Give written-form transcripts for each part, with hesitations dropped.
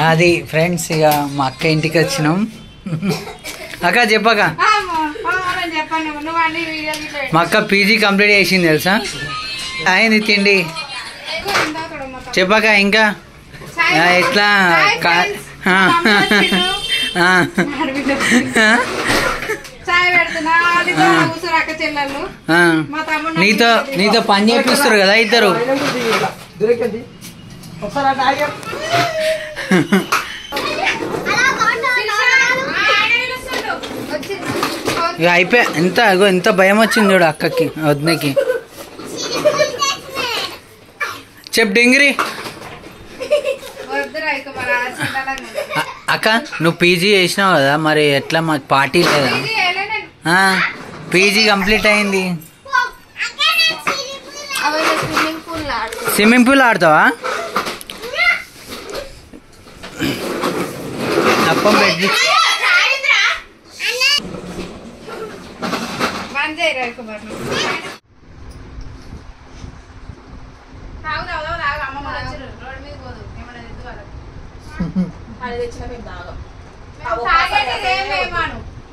అది ఫ్రెండ్స్ ఇక మా అక్క ఇంటికి వచ్చినాం. అక్క చెప్పక మా అక్క పీజీ కంప్లీట్ చేసింది తెలుసా. అయింది తిండి చెప్పక ఇంకా ఎట్లా నీతో పని చేపిస్తారు కదా ఇద్దరు. ఇక అయిపోయా. ఎంత భయం వచ్చింది చూడు అక్కకి వదినకి. చెప్ డింగిరి. అక్క నువ్వు పీజీ చేసినావు కదా, మరి ఎట్లా మాకు పార్టీ లేదా? పీజీ కంప్లీట్ అయింది. స్విమ్మింగ్ పూల్ ఆడతావా? అప్పం పెట్టి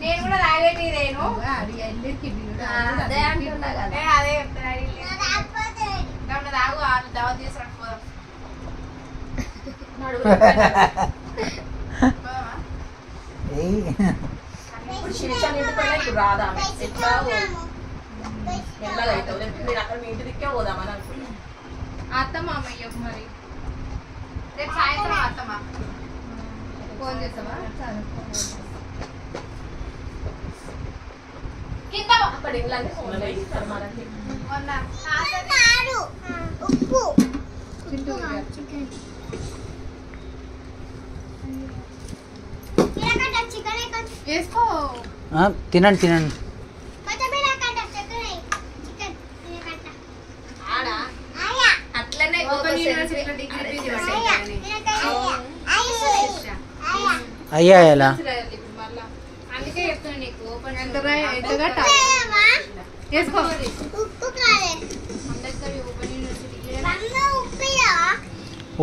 నేను కూడా తాగేటిదేను. తాగు దావా తీసుకుని పోదాం. అత్తమ్మ అమ్మయ్య మరి రేపు సాయంత్రం అత్తమ్మ ఫోన్ చేస్తావా? కింద అక్కడ ఇల్లంటే తినండి తినండి. అయ్యా ఎలా అందుకే చెప్తాను నీకు.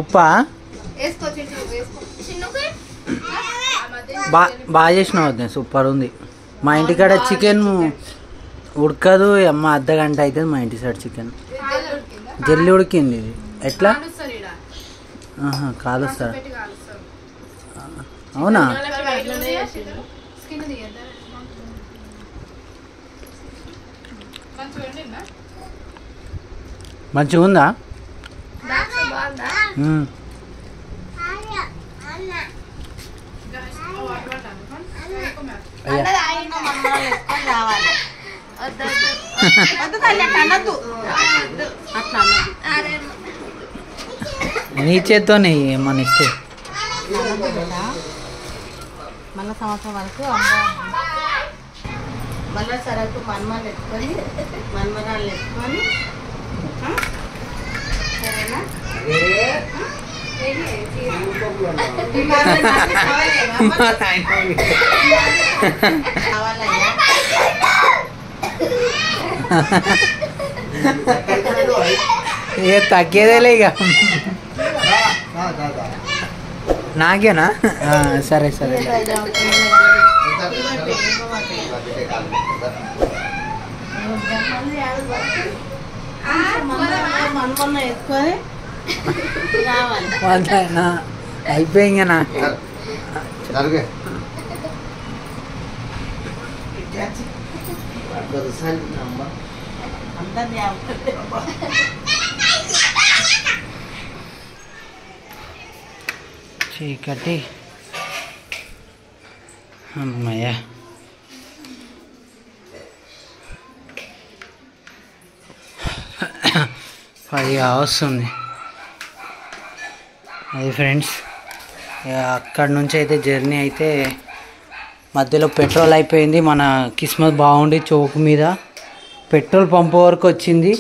ఉప్పా బాగా చేసినావు వద్దు, సూపర్ ఉంది. మా ఇంటికాడ చికెన్ ఉడకదు అమ్మ, అర్ధ గంట అవుతుంది మా ఇంటి సైడ్ చికెన్. జల్లి ఉడికింది. ఇది ఎట్లా కాలుస్తారు? అవునా? మంచిగా ఉందా? నీ చేత్తోనే ఏమని ఇస్తే మళ్ళీ సంవత్సరం వరకు మళ్ళీ సరకు మన్మలు ఎత్తుకొని మన్మరాలు ఎత్తుకొని సరేనా? ఏ తగ్గేదేలే ఇక. నాకేనా? సరే సరే. మన్మన్న ఎత్తుకొని అయిపోయింగనా? చీకటి అమ్మయ్య. అది వస్తుంది. అది ఫ్రెండ్స్ అక్కడ నుంచి అయితే జర్నీ అయితే మధ్యలో పెట్రోల్ అయిపోయింది. మన కిస్మత్ బాగుండి చౌక్ మీద పెట్రోల్ పంప్ వరకు వచ్చింది.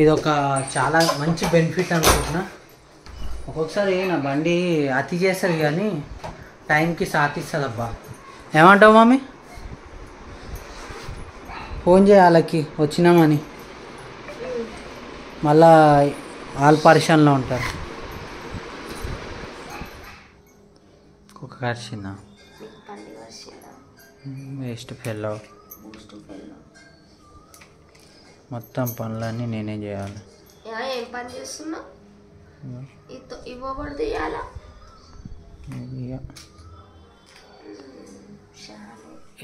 ఇది ఒక చాలా మంచి బెనిఫిట్ అనుకుంటున్నా. ఒక్కొక్కసారి నా బండి అతి చేస్తుంది కానీ టైంకి సాధిస్తుంది అబ్బా. ఏమంటావు మమ్మీ? ఫోన్ చేయ వాళ్ళకి వచ్చినామని, మళ్ళా ఆల్ పరిశాన్లో ఉంటారు. కరిచిందా? నీకు పండుగ వచ్చిందా? Waste fellow. బూస్ట్ పెళ్ళి మొత్తం పనులన్నీ నేనే చేయాలి. ఏం పని చేస్తున్నావు? ఇవ్వబడి తీయాలా?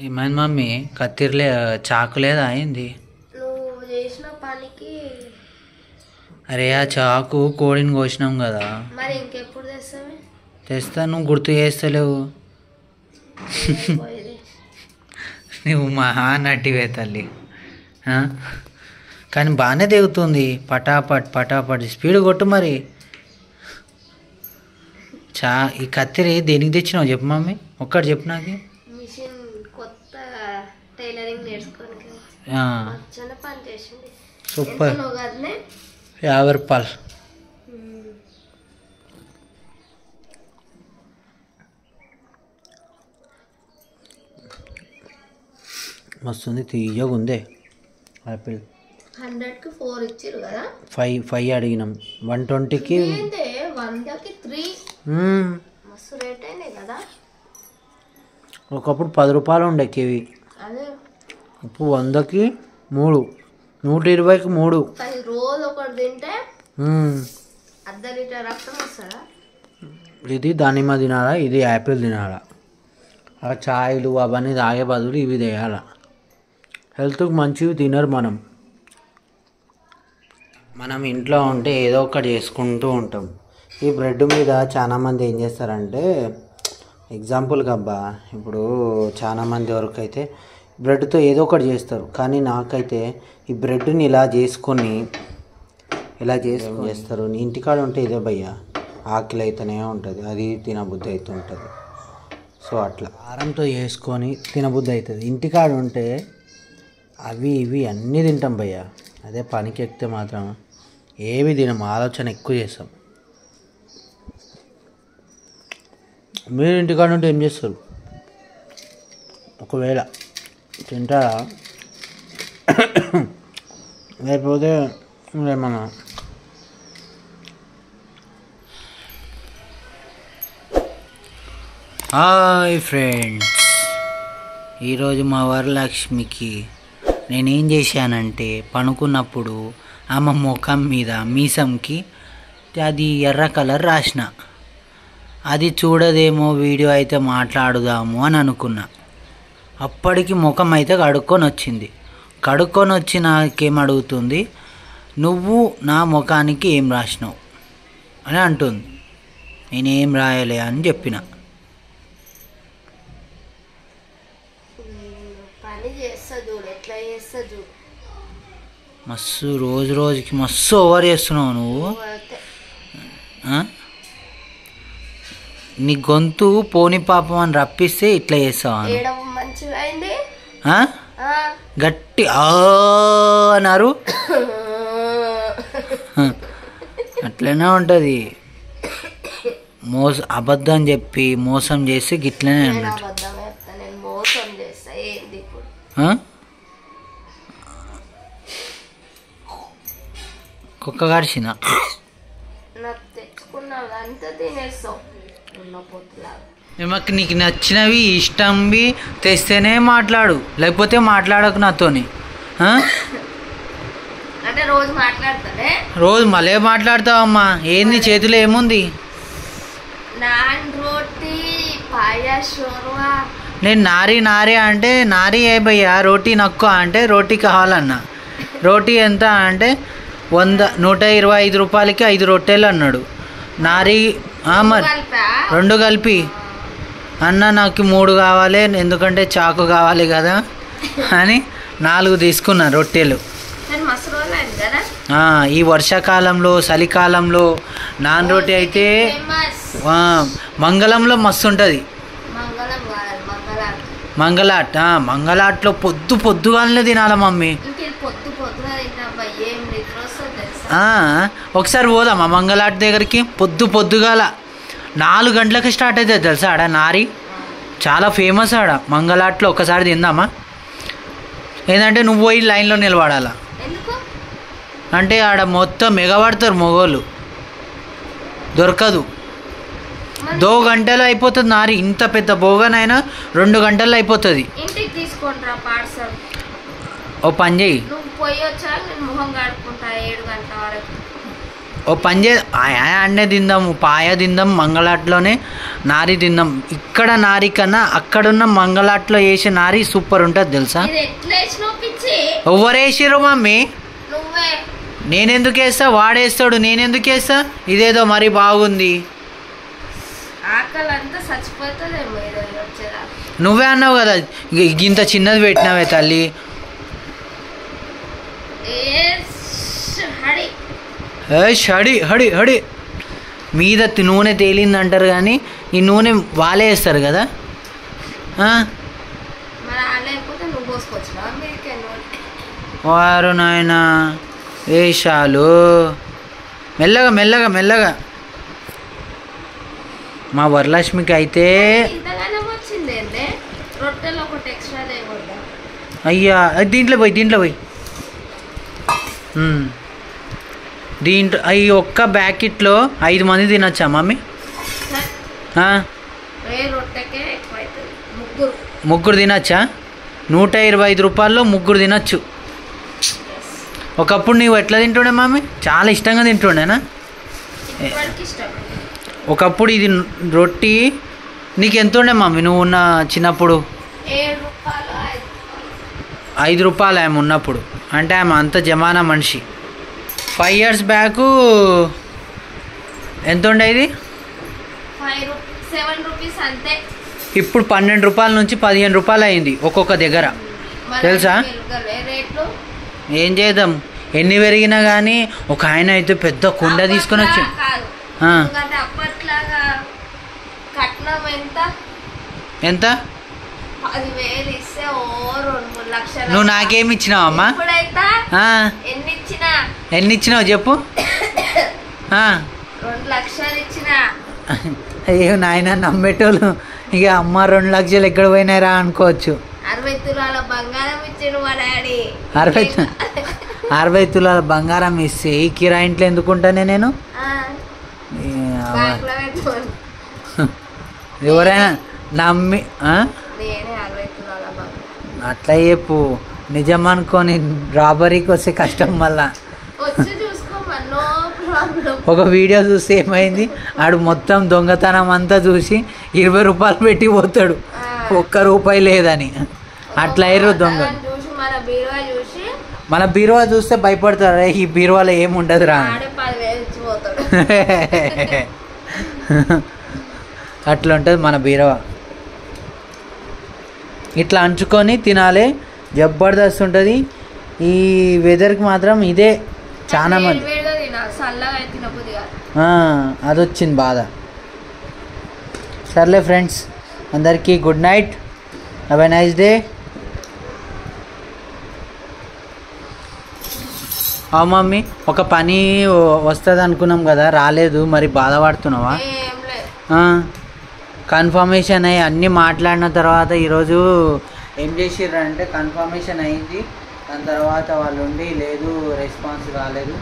ఏమైంది మమ్మీ? కత్తిరలే చాకు లేదా అయింది? నువ్వు చేసిన పనికి. అరే ఆ చాకు కోడిని కోసినాం కదా. మరి ఇంకెప్పుడు తెస్తావే? తెస్తా, నువ్వు గుర్తు చేస్తలేవు. నువ్వు మహా నటివే తల్లి. కానీ బాగానే దిగుతుంది. పటాపట్ పటాపట్ స్పీడ్ కొట్టు మరి. ఈ కత్తిరి దేనికి తెచ్చినావు చెప్పు మమ్మీ, ఒక్కటి చెప్పు నాకు. మిషన్ కొత్త టైలరింగ్ నేర్చుకోనికి చిన్న పని చేసింది. సూపర్. 50 రూపాయలు. మస్తుంది, తీయగా ఉందే యాపిల్. 100కి 4 ఇచ్చారు కదా. 5 అడిగినాం. 120కి 100కి 3. మస్తు రేట్ అయినాయి కదా. ఒకప్పుడు 10 రూపాయలు ఉండే కేవీ. అదే ఇప్పుడు 100కి 3, 120కి 3. కానీ రోజు ఒకటి తింటే అర్ధ లీటర్ రక్తం వస్తుందా? ఇది దానిమ్మ తినాలా, ఇది యాపిల్ తినాలా. ఆ ఛాయలు అవన్నీ తాగే బదులు ఇవి చేయాలా. హెల్త్కి మంచివి తినరు మనం ఇంట్లో ఉంటే ఏదో ఒకటి చేసుకుంటూ ఉంటాం. ఈ బ్రెడ్ మీద చాలామంది ఏం చేస్తారంటే, ఎగ్జాంపుల్గా అబ్బా, ఇప్పుడు చాలామంది వరకు అయితే బ్రెడ్తో ఏదో ఒకటి చేస్తారు. కానీ నాకైతే ఈ బ్రెడ్ని ఇలా చేసుకొని చేస్తారు. ఇంటికాడ ఉంటే ఇదే భయ్యా, ఆకలి అయితేనే ఉంటుంది, అది తినబుద్ధి అవుతుంటుంది. సో అట్లా కారంతో చేసుకొని తినబుద్ధి అవుతుంది. ఇంటికాడ ఉంటే అవి ఇవి అన్నీ తింటాం భయ్యా. అదే పనికి ఎక్కితే మాత్రం ఏవి తినం, ఆలోచన ఎక్కువ చేస్తాం. మీరు ఇంటికాడ ఉంటే ఏం చేస్తారు? ఒకవేళ తింటారా, లేకపోతే ఏమన్నా? హాయ్ ఫ్రెండ్స్, ఈరోజు మా వరలక్ష్మికి నేనేం చేశానంటే, పనుకున్నప్పుడు ఆమె ముఖం మీద మీసంకి అది ఎర్ర కలర్ రాసిన. అది చూడదేమో, వీడియో అయితే మాట్లాడుదాము అని అనుకున్నా. అప్పటికి ముఖం అయితే కడుక్కొని వచ్చి నాకేం అడుగుతుంది, నువ్వు నా ముఖానికి ఏం రాసినావు అని అంటుంది. నేనేం రాయలే అని చెప్పిన. మస్తు రోజు రోజుకి మస్తు ఓవర్ చేస్తున్నావు నువ్వు. నీ గొంతు పోని పాపం అని రప్పిస్తే ఇట్లా చేస్తావా? గట్టి అన్నారు, అట్లనే ఉంటుంది. అబద్ధం చెప్పి మోసం చేసి గిట్లనే అన్నట్టు. కుక్క కరిచిన మాకు నీకు నచ్చినవి ఇష్టంవి తెస్తేనే మాట్లాడు, లేకపోతే మాట్లాడకు నాతోని. రోజు మళ్ళీ మాట్లాడతావమ్మా. ఏంది చేతిలో ఏముంది? నేను నారీ అంటే నారీ ఏ భయ్యా, రోటీ నక్కువ అంటే రోటీ కావాలన్నా. రోటీ ఎంత అంటే 125 రూపాయలకి 5 రొట్టెలు అన్నాడు. నారీ మరి 2 కలిపి అన్న, నాకు 3 కావాలి, ఎందుకంటే చాకు కావాలి కదా అని 4 తీసుకున్నా రొట్టెలు. ఈ వర్షాకాలంలో చలికాలంలో నాన్ రోటీ అయితే మంగళంలో మస్తు ఉంటుంది. మంగళాట్లో పొద్దుగాలనే తినాలి మమ్మీ. ఒకసారి పోదామా మంగళాట్ దగ్గరికి? పొద్దుగాల 4 గంటలకి స్టార్ట్ అవుతుంది తెలుసా ఆడ నారి. చాలా ఫేమస్ ఆడ మంగళాట్లో. ఒకసారి తిందామా? ఏంటంటే నువ్వు పోయి లైన్లో నిలబడాలా, అంటే ఆడ మొత్తం ఎగబడతారు మొగోళ్ళు, దొరకదు. దో గంటలో అయిపోతుంది నారి. ఇంత పెద్ద బోగనైనా 2 గంటల్లో అయిపోతుంది. ఇంటికి తీసుకుంటారా పార్సల్? ఓ పని చేయి, నువ్వు పోయి వచ్చా, నేను మొహం కడుక్కుంటా 7 గంటల వరకు. ఓ పని చేయి, అన్నే తిందాము, పాయ తిందాం, మంగళాట్లోనే నారి తిందాం. ఇక్కడ నారి కన్నా అక్కడున్న మంగళాట్లో వేసే నారి సూపర్ ఉంటుంది తెలుసా. ఇది ఎట్లా వేసినావు పిచ్చి? ఎవరు వేసిర్రు మమ్మీ? నువ్వే. నేనెందుకు వేస్తా, వాడేస్తాడు, నేనెందుకు వేస్తా? ఇదేదో మరి బాగుంది. ఆకలి అంతా చచ్చిపోతుందేమో ఈరోజు వచ్చేదా. నువ్వే అన్నావు కదా ఇంత చిన్నది పెట్టినావే తల్లి. హడి హడి హడి మీద నూనె తేలింది అంటారు కానీ ఈ నూనె వాళ్ళే వేస్తారు కదా. వారు నాయన వేషాలు. మెల్లగా మెల్లగా మెల్లగా. మా వరలక్ష్మికి అయితే అయ్యా దీంట్లో పోయి దీంట్లో అవి ఒక్క ప్యాకెట్లో 5 మంది తినచ్చా మమ్మీ? ముగ్గురు తినచ్చా? 125 రూపాయల్లో 3 తినచ్చు. ఒకప్పుడు నువ్వు ఎట్లా తింటుండే మమ్మీ? చాలా ఇష్టంగా తింటుండేనా? ఒకప్పుడు ఇది రొట్టి నీకు ఎంత ఉండే మమ్మీ నువ్వు ఉన్న చిన్నప్పుడు? 5 రూపాయలు ఆమె ఉన్నప్పుడు. అంటే ఆమె అంత జమానా మనిషి. 5 years బ్యాక్ ఎంత ఉండే ఇది? 7 రూపీస్ అంతే. ఇప్పుడు 12 రూపాయల నుంచి 15 రూపాయలు అయింది ఒక్కొక్క దగ్గర తెలుసా. ఏం చేద్దాం, ఎన్ని పెరిగినా కానీ. ఒక ఆయన అయితే పెద్ద కుండ తీసుకొని వచ్చి ఎంత? 10,000 ఇస్తే 2-3 లక్షలు. నువ్వు నాకేమి ఇచ్చినావు అమ్మా? ఎన్ని ఇచ్చినావు చెప్పు? 2 లక్షలు ఇచ్చిన. అయ్యో నాయన నమ్మేటోళ్ళు ఇక అమ్మ 2 లక్షలు ఎక్కడ పోయినారా అనుకోవచ్చు. 60 తులాల బంగారం ఇచ్చాడు మా డాడీ. 60 తులాల బంగారం ఇస్తే ఈ కిరాయి ఇంట్లో ఎందుకుంటానే నేను? ఎవరైనా నమ్మి అట్లా చెప్పు. నిజం అనుకొని రాబరీకి వస్తే కష్టం. మళ్ళా ఒక వీడియో చూస్తే ఏమైంది, ఆడు మొత్తం దొంగతనం అంతా చూసి 20 రూపాయలు పెట్టి పోతాడు, 1 రూపాయి లేదని. అట్లా అయ్యారు దొంగ. మన బీరువా చూస్తే భయపడతారు, ఈ బీరువాలో ఏముండదు రా. అట్లా ఉంటుంది మన బీరువా. ఇట్లా అంచుకొని తినాలి, జబర్దస్త్ ఉంటుంది. ఈ వెదర్కి మాత్రం ఇదే చాలా మంది అది వచ్చింది బాధ. సర్లే ఫ్రెండ్స్, అందరికీ good night, have a nice day. Mummy ఒక పని వస్తుంది అనుకున్నాం కదా, రాలేదు, మరి బాధపడుతున్నావా? కన్ఫర్మేషన్ అయ్యి అన్నీ మాట్లాడిన తర్వాత ఈరోజు ఏం చేసిర్రంటే కన్ఫర్మేషన్ అయింది. దాని తర్వాత వాళ్ళు ఉండి లేదు రెస్పాన్స్ రాలేదు,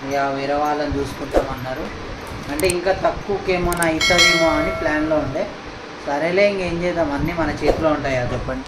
ఇక వేరే వాళ్ళని చూసుకుంటామన్నారు. అంటే ఇంకా తక్కువకేమో అవుతుందేమో అని ప్లాన్లో ఉండే. సరేలే ఇంకేం చేద్దాం, అన్నీ మన చేతిలో ఉంటాయా చెప్పండి.